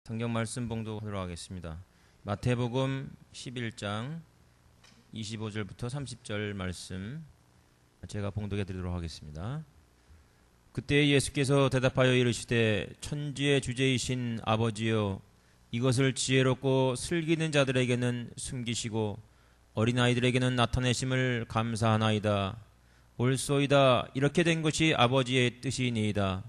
성경 말씀 봉독하도록 하겠습니다. 마태복음 11장 25절부터 30절 말씀 제가 봉독해 드리도록 하겠습니다. 그때 예수께서 대답하여 이르시되 천지의 주제이신 아버지여, 이것을 지혜롭고 슬기는 자들에게는 숨기시고 어린아이들에게는 나타내심을 감사하나이다. 옳소이다. 이렇게 된 것이 아버지의 뜻이니이다.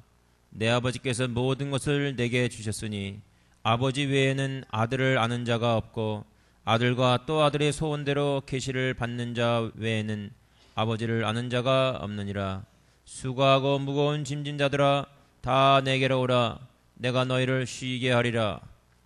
내 아버지께서 모든 것을 내게 주셨으니 아버지 외에는 아들을 아는 자가 없고 아들과 또 아들의 소원대로 계시를 받는 자 외에는 아버지를 아는 자가 없느니라. 수고하고 무거운 짐진 자들아, 다 내게로 오라. 내가 너희를 쉬게 하리라.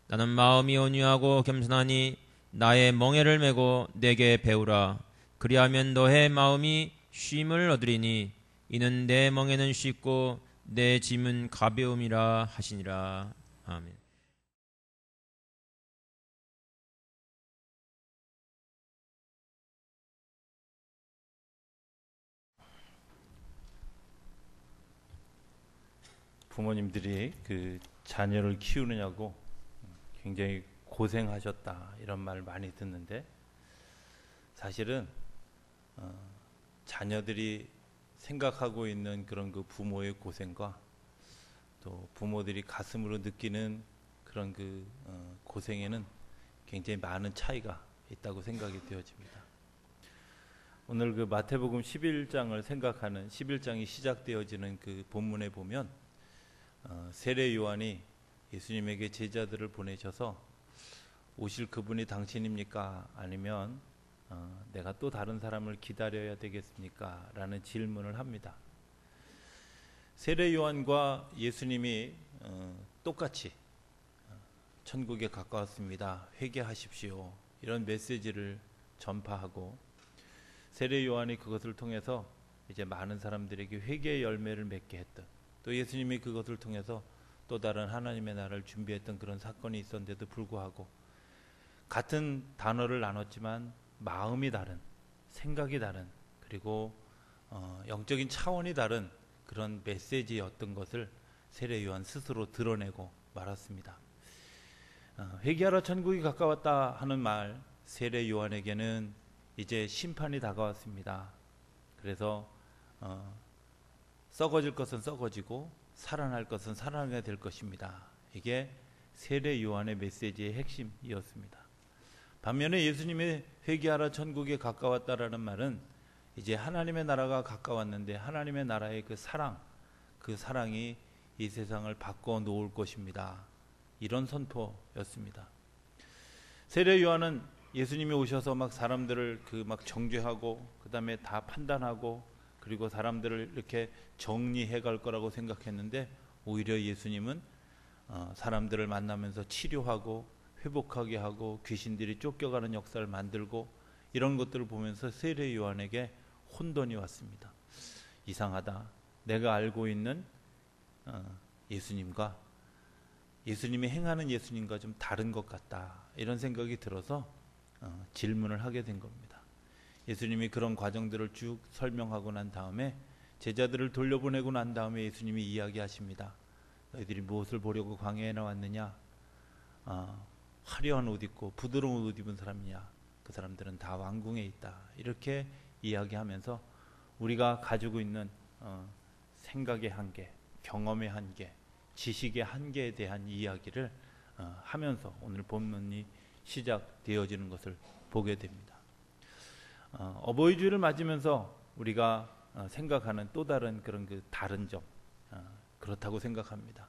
나는 마음이 온유하고 겸손하니 나의 멍에를 메고 내게 배우라. 그리하면 너의 마음이 쉼을 얻으리니 이는 내 멍에는 쉽고 내 짐은 가벼움이라 하시니라. 아멘. 부모님들이 그 자녀를 키우느냐고 굉장히 고생하셨다 이런 말 많이 듣는데, 사실은 자녀들이 생각하고 있는 그런 그 부모의 고생과 또 부모들이 가슴으로 느끼는 그런 그 고생에는 굉장히 많은 차이가 있다고 생각이 되어집니다. 오늘 그 마태복음 11장을 생각하는 11장이 시작되어지는 그 본문에 보면 세례 요한이 예수님에게 제자들을 보내셔서 오실 그분이 당신입니까? 아니면 내가 또 다른 사람을 기다려야 되겠습니까? 라는 질문을 합니다. 세례 요한과 예수님이 똑같이 천국에 가까웠습니다. 회개하십시오. 이런 메시지를 전파하고, 세례 요한이 그것을 통해서 이제 많은 사람들에게 회개의 열매를 맺게 했던, 또 예수님이 그것을 통해서 또 다른 하나님의 나라를 준비했던 그런 사건이 있었는데도 불구하고 같은 단어를 나눴지만 마음이 다른, 생각이 다른, 그리고 영적인 차원이 다른 그런 메시지였던 것을 세례 요한 스스로 드러내고 말았습니다. 회개하라 천국이 가까웠다 하는 말, 세례 요한에게는 이제 심판이 다가왔습니다. 그래서 썩어질 것은 썩어지고 살아날 것은 살아나게 될 것입니다. 이게 세례 요한의 메시지의 핵심이었습니다. 반면에 예수님의 회개하라 천국에 가까웠다라는 말은 이제 하나님의 나라가 가까웠는데 하나님의 나라의 그 사랑, 그 사랑이 이 세상을 바꿔 놓을 것입니다. 이런 선포였습니다. 세례 요한은 예수님이 오셔서 막 사람들을 막 정죄하고 그 다음에 다 판단하고 그리고 사람들을 이렇게 정리해 갈 거라고 생각했는데, 오히려 예수님은 사람들을 만나면서 치료하고 회복하게 하고 귀신들이 쫓겨가는 역사를 만들고, 이런 것들을 보면서 세례 요한에게 혼돈이 왔습니다. 이상하다. 내가 알고 있는 예수님과 예수님이 행하는 예수님과 좀 다른 것 같다. 이런 생각이 들어서 질문을 하게 된 겁니다. 예수님이 그런 과정들을 쭉 설명하고 난 다음에 제자들을 돌려보내고 난 다음에 예수님이 이야기하십니다. 너희들이 무엇을 보려고 광야에 나왔느냐? 화려한 옷 입고 부드러운 옷 입은 사람이냐? 그 사람들은 다 왕궁에 있다. 이렇게 이야기하면서 우리가 가지고 있는 생각의 한계, 경험의 한계, 지식의 한계에 대한 이야기를 하면서 오늘 본문이 시작되어지는 것을 보게 됩니다. 어버이 주일을 맞으면서 우리가 생각하는 또 다른 그런 그 다른 점, 그렇다고 생각합니다.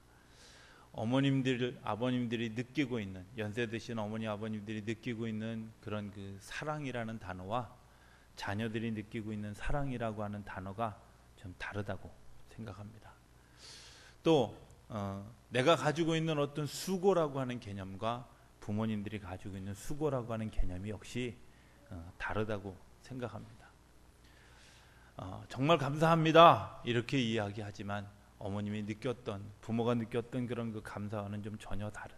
어머님들, 아버님들이 느끼고 있는, 연세 드신 어머니 아버님들이 느끼고 있는 그런 그 사랑이라는 단어와 자녀들이 느끼고 있는 사랑이라고 하는 단어가 좀 다르다고 생각합니다. 또 내가 가지고 있는 어떤 수고라고 하는 개념과 부모님들이 가지고 있는 수고라고 하는 개념이 역시 다르다고 생각합니다. 정말 감사합니다. 이렇게 이야기하지만 어머님이 느꼈던, 부모가 느꼈던 그런 그 감사와는 좀 전혀 다른.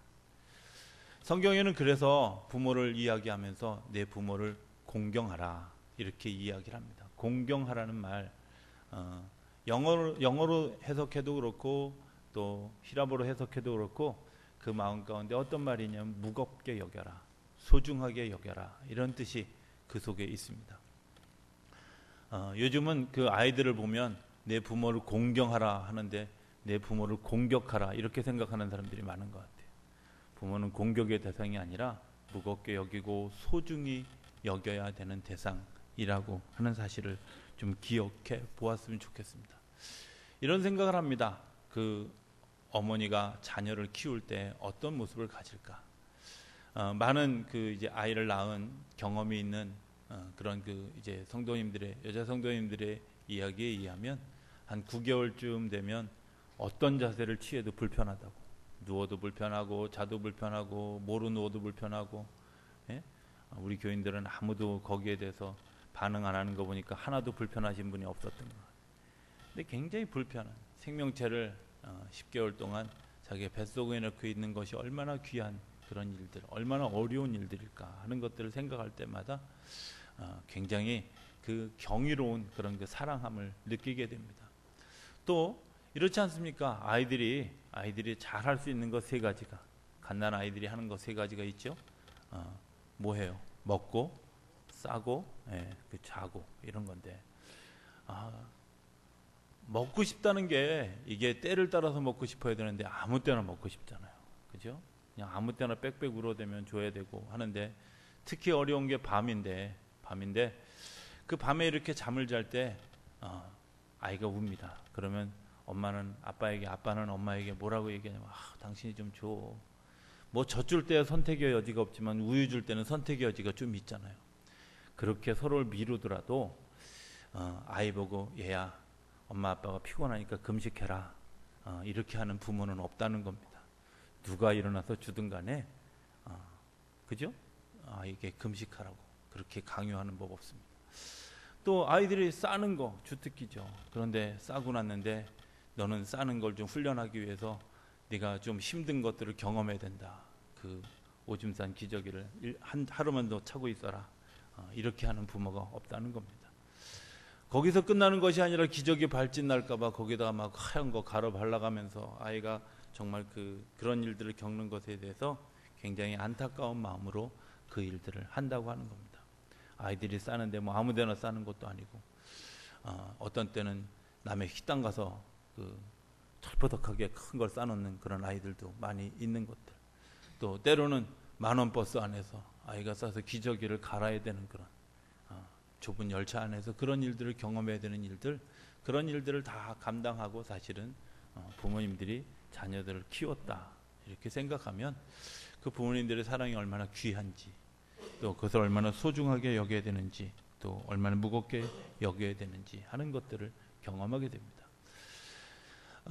성경에는 그래서 부모를 이야기하면서 내 부모를 공경하라 이렇게 이야기를 합니다. 공경하라는 말, 영어로 해석해도 그렇고 또 히라보로 해석해도 그렇고 그 마음 가운데 어떤 말이냐면 무겁게 여겨라, 소중하게 여겨라, 이런 뜻이 그 속에 있습니다. 요즘은 그 아이들을 보면 내 부모를 공경하라 하는데 내 부모를 공격하라 이렇게 생각하는 사람들이 많은 것 같아요. 부모는 공격의 대상이 아니라 무겁게 여기고 소중히 여겨야 되는 대상이라고 하는 사실을 좀 기억해 보았으면 좋겠습니다. 이런 생각을 합니다. 그 어머니가 자녀를 키울 때 어떤 모습을 가질까? 많은 그 이제 아이를 낳은 경험이 있는 그런 그 이제 성도님들의, 여자 성도님들의 이야기에 의하면 한 9개월쯤 되면 어떤 자세를 취해도 불편하다고, 누워도 불편하고 자도 불편하고 모로 누워도 불편하고, 예? 우리 교인들은 아무도 거기에 대해서 반응 안 하는 거 보니까 하나도 불편하신 분이 없었던 것 같아요. 근데 굉장히 불편한 생명체를 10개월 동안 자기의 뱃속에 넣고 있는 것이 얼마나 귀한 그런 일들, 얼마나 어려운 일들일까 하는 것들을 생각할 때마다 굉장히 그 경이로운 그런 그 사랑함을 느끼게 됩니다. 또 이렇지 않습니까? 아이들이 잘 할 수 있는 것 세 가지가, 갓난 아이들이 하는 것 세 가지가 있죠. 뭐해요? 먹고, 싸고, 자고, 이런 건데, 먹고 싶다는 게 이게 때를 따라서 먹고 싶어야 되는데 아무 때나 먹고 싶잖아요. 그죠? 그냥 아무 때나 빽빽 울어대면 줘야 되고 하는데, 특히 어려운 게 밤인데 그 밤에 이렇게 잠을 잘 때 아이가 웁니다. 그러면 엄마는 아빠에게, 아빠는 엄마에게 뭐라고 얘기하냐면, 당신이 좀 줘. 뭐 젖줄 때 선택의 여지가 없지만 우유 줄 때는 선택의 여지가 좀 있잖아요. 그렇게 서로를 미루더라도 아이 보고, 얘야, 엄마 아빠가 피곤하니까 금식해라, 이렇게 하는 부모는 없다는 겁니다. 누가 일어나서 주든 간에 그죠? 이게 금식하라고 그렇게 강요하는 법 없습니다. 또 아이들이 싸는 거 주특기죠. 그런데 싸고 났는데 너는 싸는 걸 좀 훈련하기 위해서 네가 좀 힘든 것들을 경험해야 된다. 그 오줌 싼 기저귀를 하루만 더 차고 있어라. 이렇게 하는 부모가 없다는 겁니다. 거기서 끝나는 것이 아니라 기저귀 발진 날까봐 거기다가 막 하얀 거 가루 발라가면서 아이가 정말 그런 일들을 겪는 것에 대해서 굉장히 안타까운 마음으로 그 일들을 한다고 하는 겁니다. 아이들이 싸는데 뭐 아무데나 싸는 것도 아니고, 어떤 때는 남의 식당 가서 그 철퍼덕하게 큰 걸 싸놓는 그런 아이들도 많이 있는 것들. 또 때로는 만원 버스 안에서 아이가 싸서 기저귀를 갈아야 되는 그런 좁은 열차 안에서 그런 일들을 경험해야 되는 일들, 그런 일들을 다 감당하고 사실은 부모님들이 자녀들을 키웠다 이렇게 생각하면 그 부모님들의 사랑이 얼마나 귀한지, 또 그것을 얼마나 소중하게 여겨야 되는지, 또 얼마나 무겁게 여겨야 되는지 하는 것들을 경험하게 됩니다.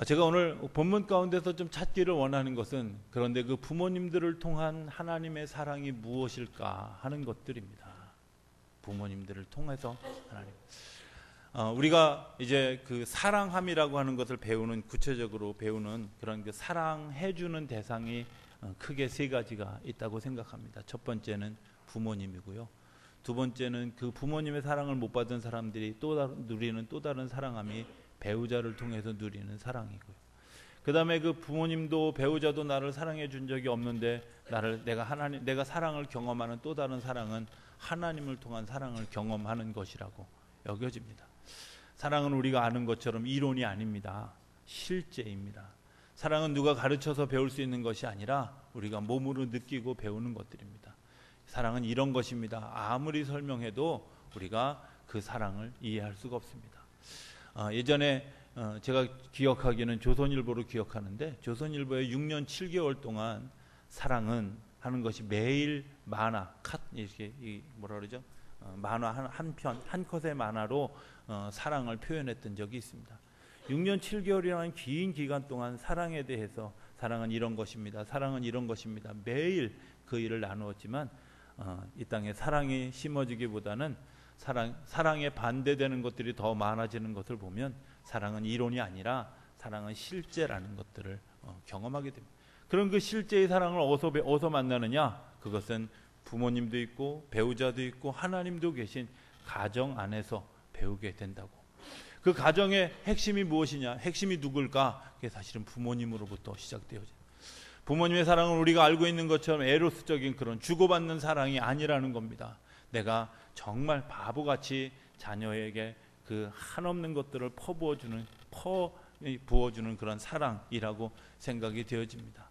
제가 오늘 본문 가운데서 좀 찾기를 원하는 것은, 그런데 그 부모님들을 통한 하나님의 사랑이 무엇일까 하는 것들입니다. 부모님들을 통해서 하나님, 우리가 이제 그 사랑함이라고 하는 것을 구체적으로 배우는 그런 그 사랑해주는 대상이 크게 세 가지가 있다고 생각합니다. 첫 번째는 부모님이고요. 두 번째는 그 부모님의 사랑을 못 받은 사람들이 누리는 또 다른 사랑함이 배우자를 통해서 누리는 사랑이고요. 그 다음에 그 부모님도 배우자도 나를 사랑해 준 적이 없는데 내가 사랑을 경험하는 또 다른 사랑은 하나님을 통한 사랑을 경험하는 것이라고 여겨집니다. 사랑은 우리가 아는 것처럼 이론이 아닙니다. 실제입니다. 사랑은 누가 가르쳐서 배울 수 있는 것이 아니라 우리가 몸으로 느끼고 배우는 것들입니다. 사랑은 이런 것입니다. 아무리 설명해도 우리가 그 사랑을 이해할 수가 없습니다. 예전에 제가 기억하기는 조선일보로 기억하는데, 조선일보에 6년 7개월 동안 사랑은 하는 것이 매일 만화, 이렇게 뭐라 그러죠? 만화 한 컷의 만화로 사랑을 표현했던 적이 있습니다. 6년 7개월이라는 긴 기간 동안 사랑에 대해서, 사랑은 이런 것입니다, 사랑은 이런 것입니다, 매일 그 일을 나누었지만 이 땅에 사랑이 심어지기보다는 사랑에 반대되는 것들이 더 많아지는 것을 보면 사랑은 이론이 아니라 사랑은 실제라는 것들을 경험하게 됩니다. 그런 그 실제의 사랑을 어디서 만나느냐? 그것은 부모님도 있고 배우자도 있고 하나님도 계신 가정 안에서 배우게 된다고. 그 가정의 핵심이 무엇이냐? 핵심이 누굴까? 그게 사실은 부모님으로부터 시작되어져요. 부모님의 사랑은 우리가 알고 있는 것처럼 에로스적인 그런 주고받는 사랑이 아니라는 겁니다. 내가 정말 바보같이 자녀에게 그 한없는 것들을 부어주는 그런 사랑이라고 생각이 되어집니다.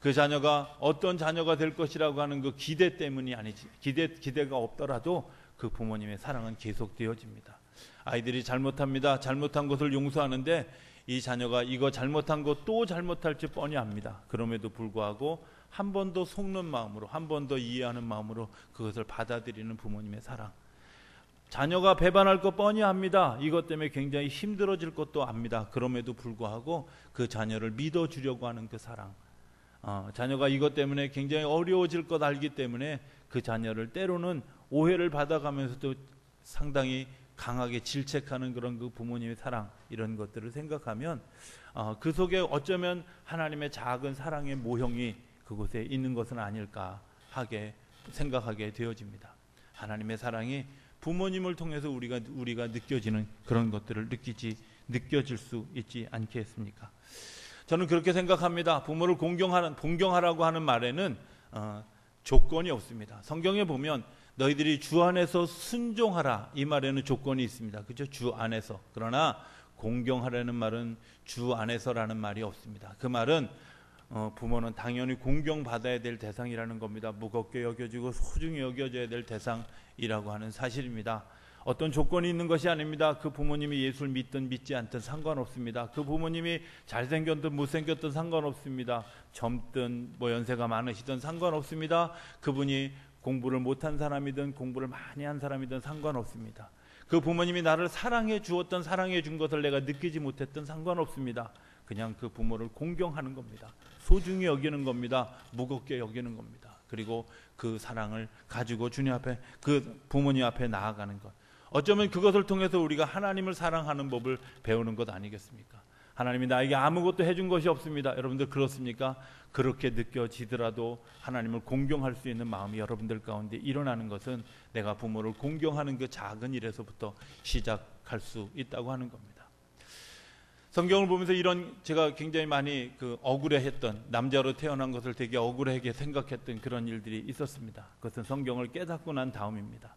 그 자녀가 어떤 자녀가 될 것이라고 하는 그 기대 때문이 아니지, 기대가 없더라도 그 부모님의 사랑은 계속되어집니다. 아이들이 잘못합니다. 잘못한 것을 용서하는데 이 자녀가 이거 잘못한 것 또 잘못할지 뻔히 압니다. 그럼에도 불구하고 한 번 더 속는 마음으로, 한 번 더 이해하는 마음으로 그것을 받아들이는 부모님의 사랑. 자녀가 배반할 것 뻔히 압니다. 이것 때문에 굉장히 힘들어질 것도 압니다. 그럼에도 불구하고 그 자녀를 믿어주려고 하는 그 사랑. 자녀가 이것 때문에 굉장히 어려워질 것 알기 때문에 그 자녀를 때로는 오해를 받아가면서도 상당히 강하게 질책하는 그런 그 부모님의 사랑, 이런 것들을 생각하면 그 속에 어쩌면 하나님의 작은 사랑의 모형이 그곳에 있는 것은 아닐까 하게 생각하게 되어집니다. 하나님의 사랑이 부모님을 통해서 우리가 느껴지는 그런 것들을 느껴질 수 있지 않겠습니까? 저는 그렇게 생각합니다. 부모를 공경하라고 하는 말에는 조건이 없습니다. 성경에 보면 너희들이 주 안에서 순종하라, 이 말에는 조건이 있습니다. 그렇죠? 주 안에서. 그러나 공경하라는 말은 주 안에서라는 말이 없습니다. 그 말은 부모는 당연히 공경받아야 될 대상이라는 겁니다. 무겁게 여겨지고 소중히 여겨져야 될 대상이라고 하는 사실입니다. 어떤 조건이 있는 것이 아닙니다. 그 부모님이 예수를 믿든 믿지 않든 상관없습니다. 그 부모님이 잘생겼든 못생겼든 상관없습니다. 젊든 연세가 많으시든 상관없습니다. 그분이 공부를 못한 사람이든 공부를 많이 한 사람이든 상관없습니다. 그 부모님이 나를 사랑해 주었던, 사랑해 준 것을 내가 느끼지 못했던 상관없습니다. 그냥 그 부모를 공경하는 겁니다. 소중히 여기는 겁니다. 무겁게 여기는 겁니다. 그리고 그 사랑을 가지고 주님 앞에, 그 부모님 앞에 나아가는 것. 어쩌면 그것을 통해서 우리가 하나님을 사랑하는 법을 배우는 것 아니겠습니까? 하나님이 나에게 아무것도 해준 것이 없습니다. 여러분들 그렇습니까? 그렇게 느껴지더라도 하나님을 공경할 수 있는 마음이 여러분들 가운데 일어나는 것은 내가 부모를 공경하는 그 작은 일에서부터 시작할 수 있다고 하는 겁니다. 성경을 보면서 제가 굉장히 많이 억울해했던, 남자로 태어난 것을 되게 억울하게 생각했던 그런 일들이 있었습니다. 그것은 성경을 깨닫고 난 다음입니다.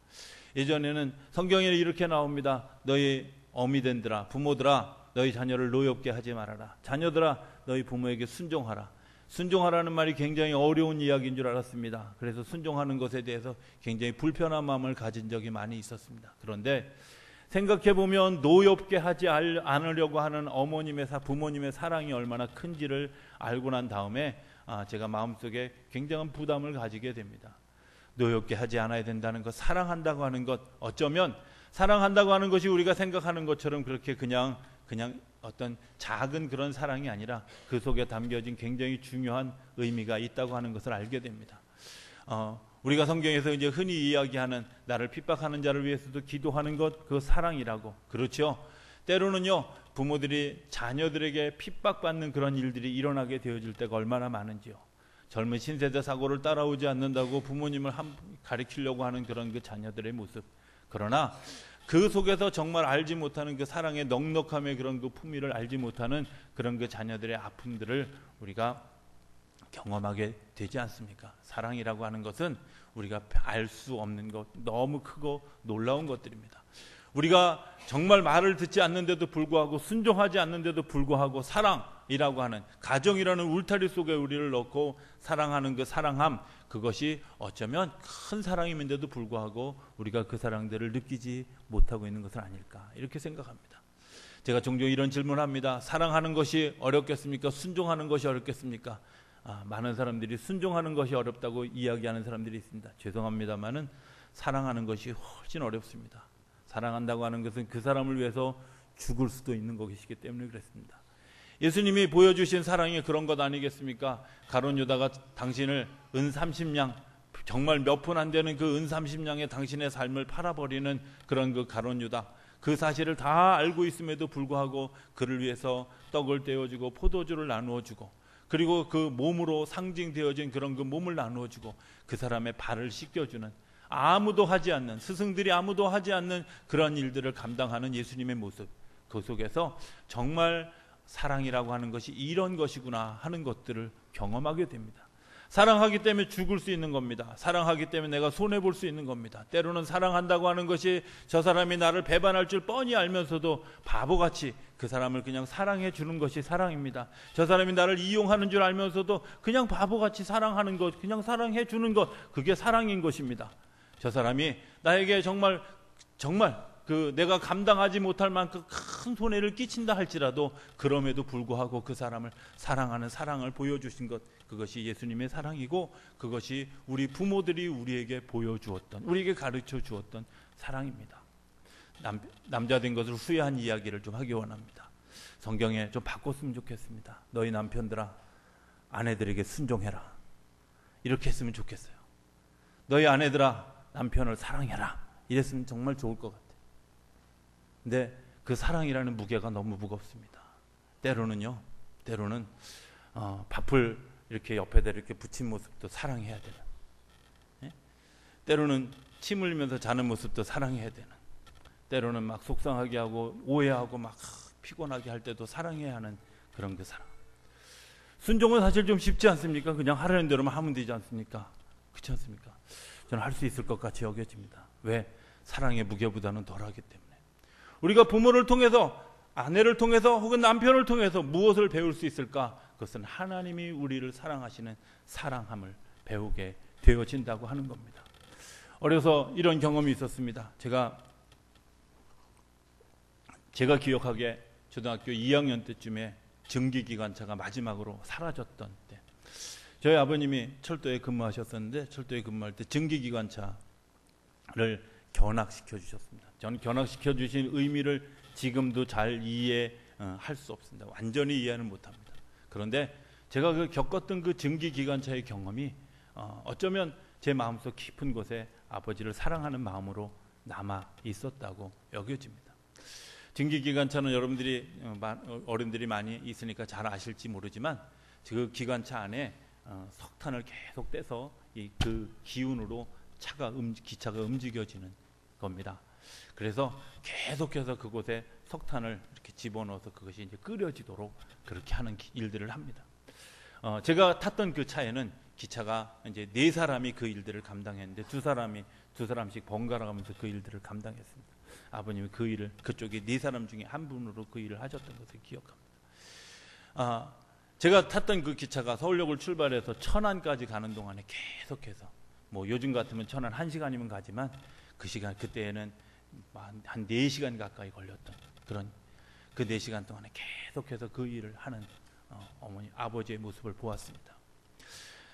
예전에는 성경에 이렇게 나옵니다. 너희 어미된들아, 부모들아, 너희 자녀를 노엽게 하지 말아라. 자녀들아, 너희 부모에게 순종하라. 순종하라는 말이 굉장히 어려운 이야기인 줄 알았습니다. 그래서 순종하는 것에 대해서 굉장히 불편한 마음을 가진 적이 많이 있었습니다. 그런데 생각해보면 노엽게 하지 않으려고 하는 부모님의 사랑이 얼마나 큰지를 알고 난 다음에 제가 마음속에 굉장한 부담을 가지게 됩니다. 노엽게 하지 않아야 된다는 것, 사랑한다고 하는 것, 어쩌면 사랑한다고 하는 것이 우리가 생각하는 것처럼 그렇게 그냥 어떤 작은 그런 사랑이 아니라 그 속에 담겨진 굉장히 중요한 의미가 있다고 하는 것을 알게 됩니다. 우리가 성경에서 이제 흔히 이야기하는 나를 핍박하는 자를 위해서도 기도하는 것, 그 사랑이라고. 그렇죠. 때로는요, 부모들이 자녀들에게 핍박받는 그런 일들이 일어나게 되어질 때가 얼마나 많은지요. 젊은 신세대 사고를 따라오지 않는다고 부모님을 가리키려고 하는 그런 그 자녀들의 모습. 그러나 그 속에서 정말 알지 못하는 그 사랑의 넉넉함의 그런 그 품위를 알지 못하는 그런 그 자녀들의 아픔들을 우리가 경험하게 되지 않습니까? 사랑이라고 하는 것은 우리가 알 수 없는 것, 너무 크고 놀라운 것들입니다. 우리가 정말 말을 듣지 않는데도 불구하고, 순종하지 않는데도 불구하고 사랑이라고 하는, 가정이라는 울타리 속에 우리를 넣고 사랑하는 그 사랑함, 그것이 어쩌면 큰 사랑임인데도 불구하고 우리가 그 사랑들을 느끼지 못하고 있는 것은 아닐까, 이렇게 생각합니다. 제가 종종 이런 질문을 합니다. 사랑하는 것이 어렵겠습니까? 순종하는 것이 어렵겠습니까? 많은 사람들이 순종하는 것이 어렵다고 이야기하는 사람들이 있습니다. 죄송합니다만은 사랑하는 것이 훨씬 어렵습니다. 사랑한다고 하는 것은 그 사람을 위해서 죽을 수도 있는 것이기 때문에 그렇습니다. 예수님이 보여주신 사랑이 그런 것 아니겠습니까? 가룟 유다가 당신을 은 30냥, 정말 몇 푼 안 되는 그 은 30냥에 당신의 삶을 팔아버리는 그런 그 가룟 유다, 그 사실을 다 알고 있음에도 불구하고 그를 위해서 떡을 떼어주고 포도주를 나누어주고, 그리고 그 몸으로 상징되어진 그런 그 몸을 나누어주고 그 사람의 발을 씻겨주는, 아무도 하지 않는, 스승들이 아무도 하지 않는 그런 일들을 감당하는 예수님의 모습, 그 속에서 정말 사랑이라고 하는 것이 이런 것이구나 하는 것들을 경험하게 됩니다. 사랑하기 때문에 죽을 수 있는 겁니다. 사랑하기 때문에 내가 손해볼 수 있는 겁니다. 때로는 사랑한다고 하는 것이 저 사람이 나를 배반할 줄 뻔히 알면서도 바보같이 그 사람을 그냥 사랑해 주는 것이 사랑입니다. 저 사람이 나를 이용하는 줄 알면서도 그냥 바보같이 사랑하는 것, 그냥 사랑해 주는 것, 그게 사랑인 것입니다. 저 사람이 나에게 정말 그 내가 감당하지 못할 만큼 큰 손해를 끼친다 할지라도 그럼에도 불구하고 그 사람을 사랑하는 사랑을 보여주신 것, 그것이 예수님의 사랑이고 그것이 우리 부모들이 우리에게 보여주었던, 우리에게 가르쳐 주었던 사랑입니다. 남자 된 것을 후회한 이야기를 좀 하기 원합니다. 성경에 좀 바꿨으면 좋겠습니다. 너희 남편들아 아내들에게 순종해라, 이렇게 했으면 좋겠어요. 너희 아내들아 남편을 사랑해라, 이랬으면 정말 좋을 것 같아요. 근데 그 사랑이라는 무게가 너무 무겁습니다. 때로는 밥을 이렇게 옆에다 이렇게 붙인 모습도 사랑해야 되는, 예? 때로는 침 흘리면서 자는 모습도 사랑해야 되는, 때로는 막 속상하게 하고 오해하고 막 피곤하게 할 때도 사랑해야 하는 그런 그 사랑. 순종은 사실 좀 쉽지 않습니까? 그냥 하라는 대로만 하면 되지 않습니까? 그렇지 않습니까? 저는 할 수 있을 것 같이 여겨집니다. 왜? 사랑의 무게보다는 덜하기 때문에. 우리가 부모를 통해서, 아내를 통해서 혹은 남편을 통해서 무엇을 배울 수 있을까? 그것은 하나님이 우리를 사랑하시는 사랑함을 배우게 되어진다고 하는 겁니다. 어려서 이런 경험이 있었습니다. 제가 기억하기에 초등학교 2학년 때쯤에 증기기관차가 마지막으로 사라졌던 때, 저희 아버님이 철도에 근무하셨었는데 철도에 근무할 때 증기기관차를 견학시켜 주셨습니다. 저는 견학시켜 주신 의미를 지금도 잘 이해할 수 없습니다. 완전히 이해는 못합니다. 그런데 제가 겪었던 그 증기기관차의 경험이 어쩌면 제 마음속 깊은 곳에 아버지를 사랑하는 마음으로 남아 있었다고 여겨집니다. 증기기관차는 여러분들이 어른들이 많이 있으니까 잘 아실지 모르지만 그 기관차 안에 석탄을 계속 떼서 그 기운으로 기차가 움직여지는 겁니다. 그래서 계속해서 그곳에 석탄을 이렇게 집어넣어서 그것이 이제 끓여지도록 그렇게 하는 일들을 합니다. 제가 탔던 그 차에는 기차가 이제 4사람이 그 일들을 감당했는데 2사람씩 번갈아 가면서 그 일들을 감당했습니다. 아버님이 그 일을, 그쪽에 4사람 중에 한 분으로 그 일을 하셨던 것을 기억합니다. 제가 탔던 그 기차가 서울역을 출발해서 천안까지 가는 동안에 계속해서, 뭐 요즘 같으면 천안 1시간이면 가지만 그때에는 한 4시간 가까이 걸렸던 그런 그 4시간 동안에 계속해서 그 일을 하는 아버지의 모습을 보았습니다.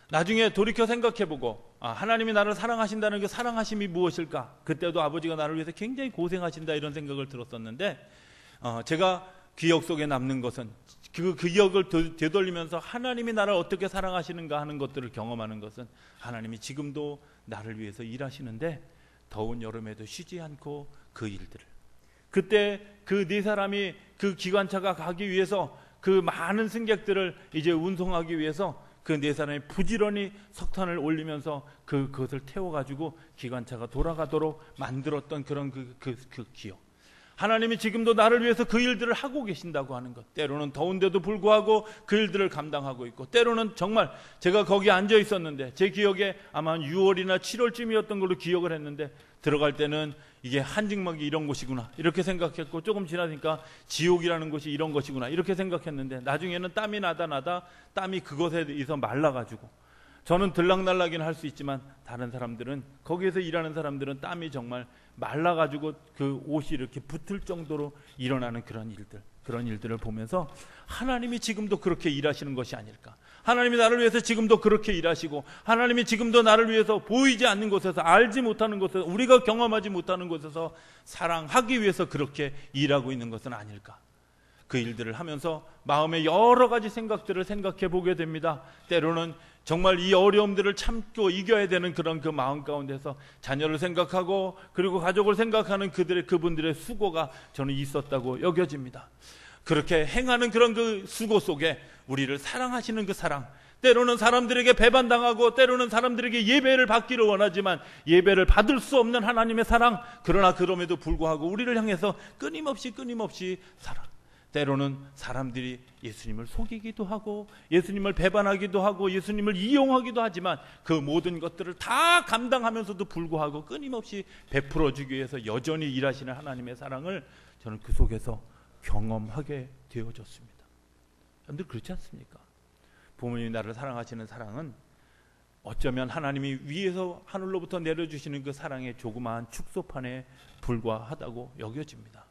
나중에 돌이켜 생각해보고 하나님이 나를 사랑하신다는 그 사랑하심이 무엇일까? 그때도 아버지가 나를 위해서 굉장히 고생하신다 이런 생각을 들었었는데 제가 기억 속에 남는 것은 그 기억을 되돌리면서 하나님이 나를 어떻게 사랑하시는가 하는 것들을 경험하는 것은 하나님이 지금도 나를 위해서 일하시는데 더운 여름에도 쉬지 않고 그 일들을, 그때 그 4사람이 그 기관차가 가기 위해서 그 많은 승객들을 이제 운송하기 위해서 그 4사람이 부지런히 석탄을 올리면서 그것을 태워가지고 기관차가 돌아가도록 만들었던 그런 그 기억. 하나님이 지금도 나를 위해서 그 일들을 하고 계신다고 하는 것. 때로는 더운데도 불구하고 그 일들을 감당하고 있고, 때로는 정말 제가 거기 앉아 있었는데 제 기억에 아마 6월이나 7월쯤이었던 걸로 기억을 했는데 들어갈 때는 이게 한직막이 이런 곳이구나 이렇게 생각했고, 조금 지나니까 지옥이라는 곳이 이런 것이구나 이렇게 생각했는데 나중에는 땀이 나다 땀이 그것에 의해서 말라가지고, 저는 들락날락이긴 할 수 있지만 다른 사람들은, 거기에서 일하는 사람들은 땀이 정말 말라가지고 그 옷이 이렇게 붙을 정도로 일어나는 그런 일들을 보면서 하나님이 지금도 그렇게 일하시는 것이 아닐까, 하나님이 나를 위해서 지금도 그렇게 일하시고, 하나님이 지금도 나를 위해서 보이지 않는 곳에서, 알지 못하는 곳에서, 우리가 경험하지 못하는 곳에서 사랑하기 위해서 그렇게 일하고 있는 것은 아닐까. 그 일들을 하면서 마음의 여러 가지 생각들을 생각해 보게 됩니다. 때로는 정말 이 어려움들을 참고 이겨야 되는 그런 그 마음 가운데서 자녀를 생각하고 그리고 가족을 생각하는 그분들의 수고가 저는 있었다고 여겨집니다. 그렇게 행하는 그런 그 수고 속에 우리를 사랑하시는 그 사랑, 때로는 사람들에게 배반당하고 때로는 사람들에게 예배를 받기를 원하지만 예배를 받을 수 없는 하나님의 사랑, 그러나 그럼에도 불구하고 우리를 향해서 끊임없이 사랑, 때로는 사람들이 예수님을 속이기도 하고 예수님을 배반하기도 하고 예수님을 이용하기도 하지만 그 모든 것들을 다 감당하면서도 불구하고 끊임없이 베풀어 주기 위해서 여전히 일하시는 하나님의 사랑을 저는 그 속에서 경험하게 되어졌습니다. 여러분들 그렇지 않습니까? 부모님이 나를 사랑하시는 사랑은 어쩌면 하나님이 위에서 하늘로부터 내려주시는 그 사랑의 조그마한 축소판에 불과하다고 여겨집니다.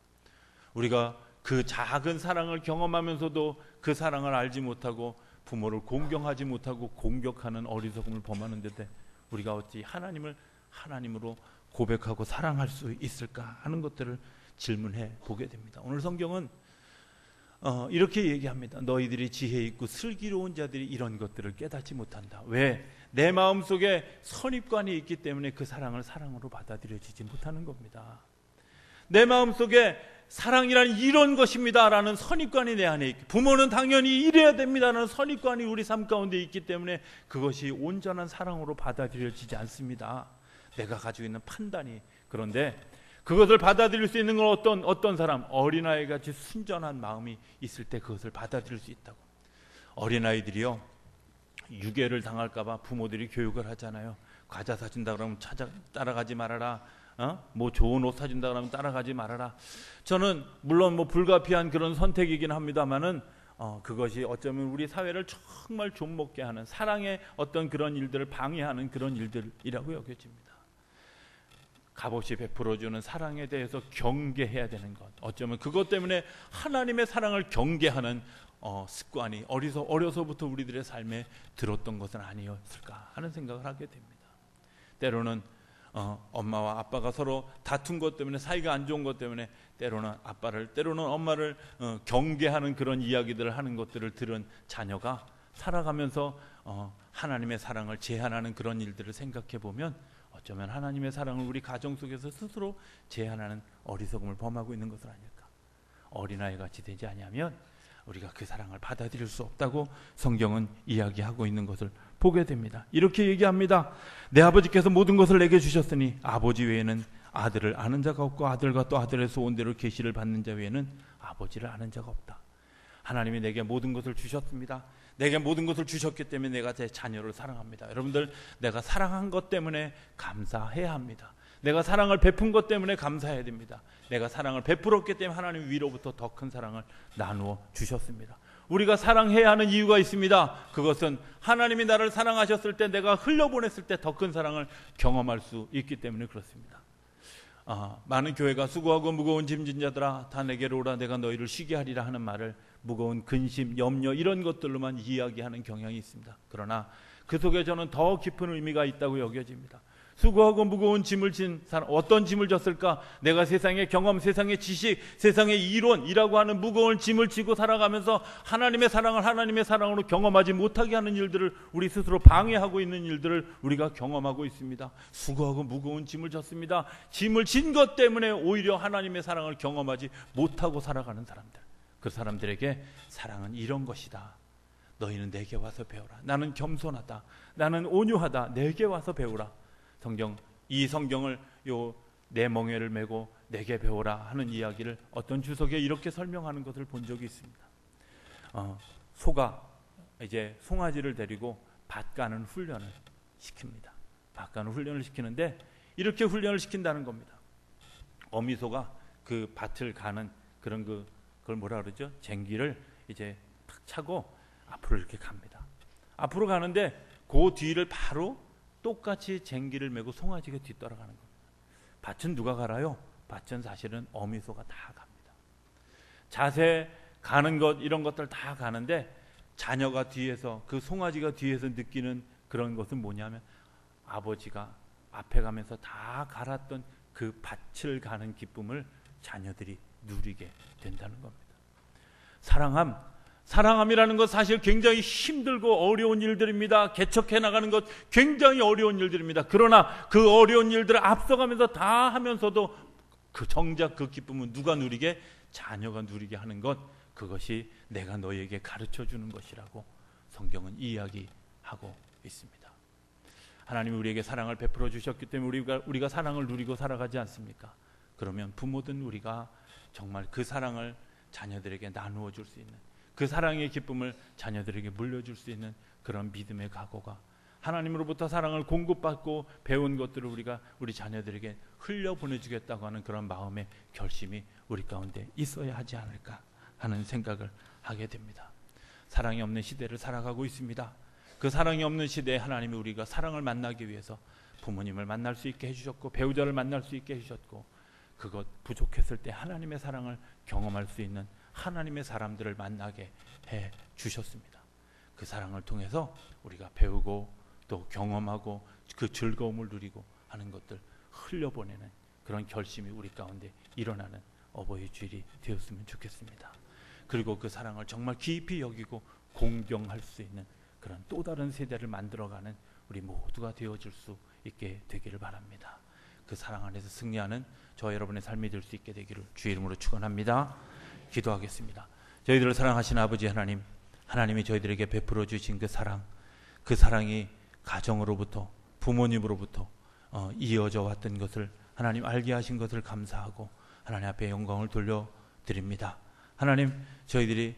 우리가 그 작은 사랑을 경험하면서도 그 사랑을 알지 못하고 부모를 공경하지 못하고 공격하는 어리석음을 범하는 데에 우리가 어찌 하나님을 하나님으로 고백하고 사랑할 수 있을까 하는 것들을 질문해 보게 됩니다. 오늘 성경은 이렇게 얘기합니다. 너희들이 지혜 있고 슬기로운 자들이 이런 것들을 깨닫지 못한다. 왜? 내 마음속에 선입관이 있기 때문에 그 사랑을 사랑으로 받아들여지지 못하는 겁니다. 내 마음속에 사랑이란 이런 것입니다 라는 선입관이 내 안에 있기, 부모는 당연히 이래야 됩니다라는 선입관이 우리 삶 가운데 있기 때문에 그것이 온전한 사랑으로 받아들여지지 않습니다. 내가 가지고 있는 판단이. 그런데 그것을 받아들일 수 있는 건 어떤 사람? 어린아이같이 순전한 마음이 있을 때 그것을 받아들일 수 있다고. 어린아이들이요, 유괴를 당할까봐 부모들이 교육을 하잖아요. 과자 사준다 그러면 따라가지 말아라. 뭐 좋은 옷 사준다 그러면 따라가지 말아라. 저는 물론 뭐 불가피한 그런 선택이긴 합니다만은 그것이 어쩌면 우리 사회를 정말 좀먹게 하는, 사랑의 어떤 그런 일들을 방해하는 그런 일들이라고 여겨집니다. 값없이 베풀어주는 사랑에 대해서 경계해야 되는 것, 어쩌면 그것 때문에 하나님의 사랑을 경계하는 습관이 어려서부터 우리들의 삶에 들었던 것은 아니었을까 하는 생각을 하게 됩니다. 때로는 엄마와 아빠가 서로 다툰 것 때문에, 사이가 안 좋은 것 때문에 때로는 때로는 엄마를 경계하는 그런 이야기들을 하는 것들을 들은 자녀가 살아가면서 하나님의 사랑을 제한하는 그런 일들을 생각해 보면 어쩌면 하나님의 사랑을 우리 가정 속에서 스스로 제한하는 어리석음을 범하고 있는 것은 아닐까. 어린아이같이 되지 아니하면 우리가 그 사랑을 받아들일 수 없다고 성경은 이야기하고 있는 것을 보게 됩니다. 이렇게 얘기합니다. 내 아버지께서 모든 것을 내게 주셨으니 아버지 외에는 아들을 아는 자가 없고 아들과 또 아들의 소원대로 계시를 받는 자 외에는 아버지를 아는 자가 없다. 하나님이 내게 모든 것을 주셨습니다. 내게 모든 것을 주셨기 때문에 내가 제 자녀를 사랑합니다. 여러분들, 내가 사랑한 것 때문에 감사해야 합니다. 내가 사랑을 베푼 것 때문에 감사해야 됩니다. 내가 사랑을 베풀었기 때문에 하나님 위로부터 더 큰 사랑을 나누어 주셨습니다. 우리가 사랑해야 하는 이유가 있습니다. 그것은 하나님이 나를 사랑하셨을 때, 내가 흘려보냈을 때 더 큰 사랑을 경험할 수 있기 때문에 그렇습니다. 많은 교회가 수고하고 무거운 짐진 자들아 다 내게로 오라 내가 너희를 쉬게 하리라 하는 말을 무거운 근심, 염려 이런 것들로만 이야기하는 경향이 있습니다. 그러나 그 속에 저는 더 깊은 의미가 있다고 여겨집니다. 수고하고 무거운 짐을 진 사람, 어떤 짐을 졌을까? 내가 세상의 경험, 세상의 지식, 세상의 이론이라고 하는 무거운 짐을 지고 살아가면서 하나님의 사랑으로 경험하지 못하게 하는 일들을, 우리 스스로 방해하고 있는 일들을 우리가 경험하고 있습니다. 수고하고 무거운 짐을 졌습니다. 짐을 진 것 때문에 오히려 하나님의 사랑을 경험하지 못하고 살아가는 사람들, 그 사람들에게 사랑은 이런 것이다. 너희는 내게 와서 배우라. 나는 겸손하다. 나는 온유하다. 내게 와서 배우라. 이 성경을 내 멍에를 메고 내게 배우라 하는 이야기를 어떤 주석에 이렇게 설명하는 것을 본 적이 있습니다. 소가 이제 송아지를 데리고 밭 가는 훈련을 시킵니다. 밭 가는 훈련을 시키는데 이렇게 훈련을 시킨다는 겁니다. 어미소가 그 밭을 가는 그런 그걸 뭐라 그러죠? 쟁기를 이제 탁 차고 앞으로 이렇게 갑니다. 앞으로 가는데 그 뒤를 바로 똑같이 쟁기를 메고 송아지가 뒤따라가는 겁니다. 밭은 누가 갈아요? 밭은 사실은 어미소가 다 갑니다. 자세, 가는 것 이런 것들 다 가는데 자녀가 뒤에서, 그 송아지가 뒤에서 느끼는 그런 것은 뭐냐면 아버지가 앞에 가면서 다 갈았던 그 밭을 가는 기쁨을 자녀들이 누리게 된다는 겁니다. 사랑함이라는 것 사실 굉장히 힘들고 어려운 일들입니다. 개척해 나가는 것 굉장히 어려운 일들입니다. 그러나 그 어려운 일들을 앞서가면서 다 하면서도 정작 그 기쁨은 누가 누리게? 자녀가 누리게 하는 것, 그것이 내가 너희에게 가르쳐 주는 것이라고 성경은 이야기하고 있습니다. 하나님이 우리에게 사랑을 베풀어 주셨기 때문에 우리가 사랑을 누리고 살아가지 않습니까? 그러면 부모든 우리가 정말 그 사랑을 자녀들에게 나누어 줄 수 있는, 그 사랑의 기쁨을 자녀들에게 물려줄 수 있는 그런 믿음의 각오가, 하나님으로부터 사랑을 공급받고 배운 것들을 우리가 우리 자녀들에게 흘려보내주겠다고 하는 그런 마음의 결심이 우리 가운데 있어야 하지 않을까 하는 생각을 하게 됩니다. 사랑이 없는 시대를 살아가고 있습니다. 그 사랑이 없는 시대에 하나님이 우리가 사랑을 만나기 위해서 부모님을 만날 수 있게 해주셨고, 배우자를 만날 수 있게 해주셨고, 그것 부족했을 때 하나님의 사랑을 경험할 수 있는 하나님의 사람들을 만나게 해주셨습니다. 그 사랑을 통해서 우리가 배우고 또 경험하고 그 즐거움을 누리고 하는 것들 흘려보내는 그런 결심이 우리 가운데 일어나는 어버이 주일이 되었으면 좋겠습니다. 그리고 그 사랑을 정말 깊이 여기고 공경할 수 있는 그런 또 다른 세대를 만들어가는 우리 모두가 되어줄 수 있게 되기를 바랍니다. 그 사랑 안에서 승리하는 저 여러분의 삶이 될 수 있게 되기를 주의 이름으로 축원합니다. 기도하겠습니다. 저희들을 사랑하신 아버지 하나님, 하나님이 저희들에게 베풀어 주신 그 사랑이 가정으로부터, 부모님으로부터 이어져 왔던 것을 하나님 알게 하신 것을 감사하고 하나님 앞에 영광을 돌려드립니다. 하나님, 저희들이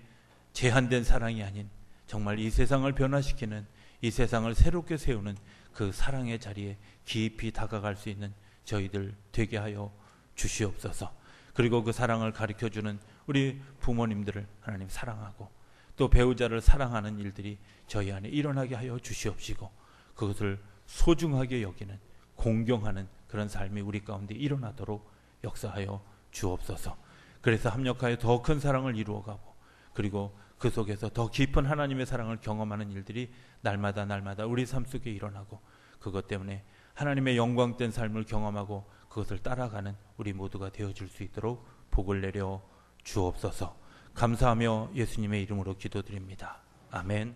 제한된 사랑이 아닌 정말 이 세상을 변화시키는, 이 세상을 새롭게 세우는 그 사랑의 자리에 깊이 다가갈 수 있는 저희들 되게 하여 주시옵소서. 그리고 그 사랑을 가르쳐주는 우리 부모님들을 하나님 사랑하고 또 배우자를 사랑하는 일들이 저희 안에 일어나게 하여 주시옵시고, 그것을 소중하게 여기는, 공경하는 그런 삶이 우리 가운데 일어나도록 역사하여 주옵소서. 그래서 합력하여 더 큰 사랑을 이루어가고, 그리고 그 속에서 더 깊은 하나님의 사랑을 경험하는 일들이 날마다 우리 삶 속에 일어나고, 그것 때문에 하나님의 영광된 삶을 경험하고 그것을 따라가는 우리 모두가 되어줄 수 있도록 복을 내려 주옵소서. 감사하며 예수님의 이름으로 기도드립니다. 아멘.